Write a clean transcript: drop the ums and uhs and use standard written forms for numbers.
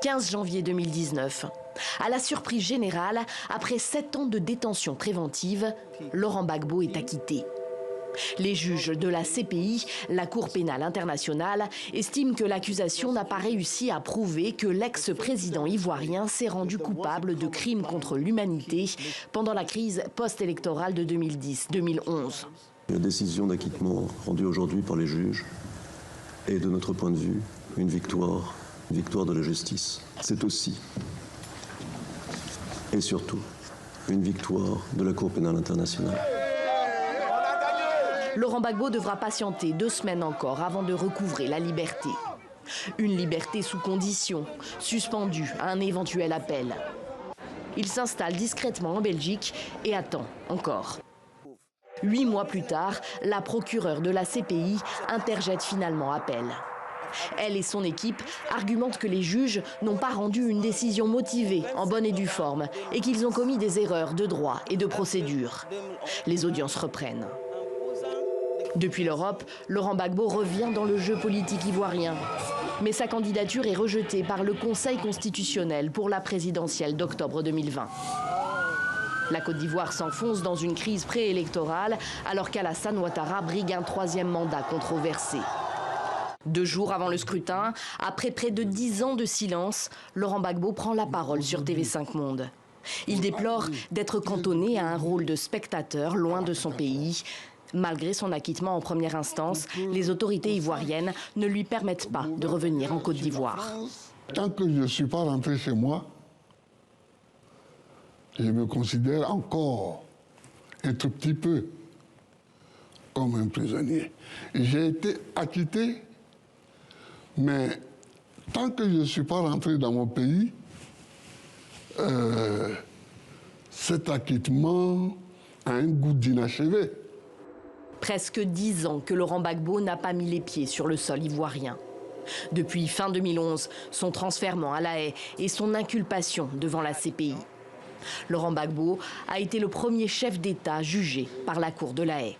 15 janvier 2019. À la surprise générale, après 7 ans de détention préventive, Laurent Gbagbo est acquitté. Les juges de la CPI, la Cour pénale internationale, estiment que l'accusation n'a pas réussi à prouver que l'ex-président ivoirien s'est rendu coupable de crimes contre l'humanité pendant la crise post-électorale de 2010-2011. La décision d'acquittement rendue aujourd'hui par les juges est, de notre point de vue, une victoire de la justice. C'est aussi et surtout une victoire de la Cour pénale internationale. Laurent Gbagbo devra patienter 2 semaines encore avant de recouvrer la liberté. Une liberté sous condition, suspendue à un éventuel appel. Il s'installe discrètement en Belgique et attend encore. 8 mois plus tard, la procureure de la CPI interjette finalement appel. Elle et son équipe argumentent que les juges n'ont pas rendu une décision motivée, en bonne et due forme, et qu'ils ont commis des erreurs de droit et de procédure. Les audiences reprennent. Depuis l'Europe, Laurent Gbagbo revient dans le jeu politique ivoirien. Mais sa candidature est rejetée par le Conseil constitutionnel pour la présidentielle d'octobre 2020. La Côte d'Ivoire s'enfonce dans une crise préélectorale alors qu'Alassane Ouattara brigue un 3e mandat controversé. 2 jours avant le scrutin, après près de 10 ans de silence, Laurent Gbagbo prend la parole sur TV5 Monde. Il déplore d'être cantonné à un rôle de spectateur loin de son pays. Malgré son acquittement en première instance, les autorités ivoiriennes ne lui permettent pas de revenir en Côte d'Ivoire. Tant que je ne suis pas rentré chez moi, je me considère encore un tout petit peu comme un prisonnier. J'ai été acquitté, mais tant que je ne suis pas rentré dans mon pays, cet acquittement a un goût d'inachevé. Presque 10 ans que Laurent Gbagbo n'a pas mis les pieds sur le sol ivoirien. Depuis fin 2011, son transfèrement à La Haye et son inculpation devant la CPI. Laurent Gbagbo a été le premier chef d'État jugé par la Cour de La Haye.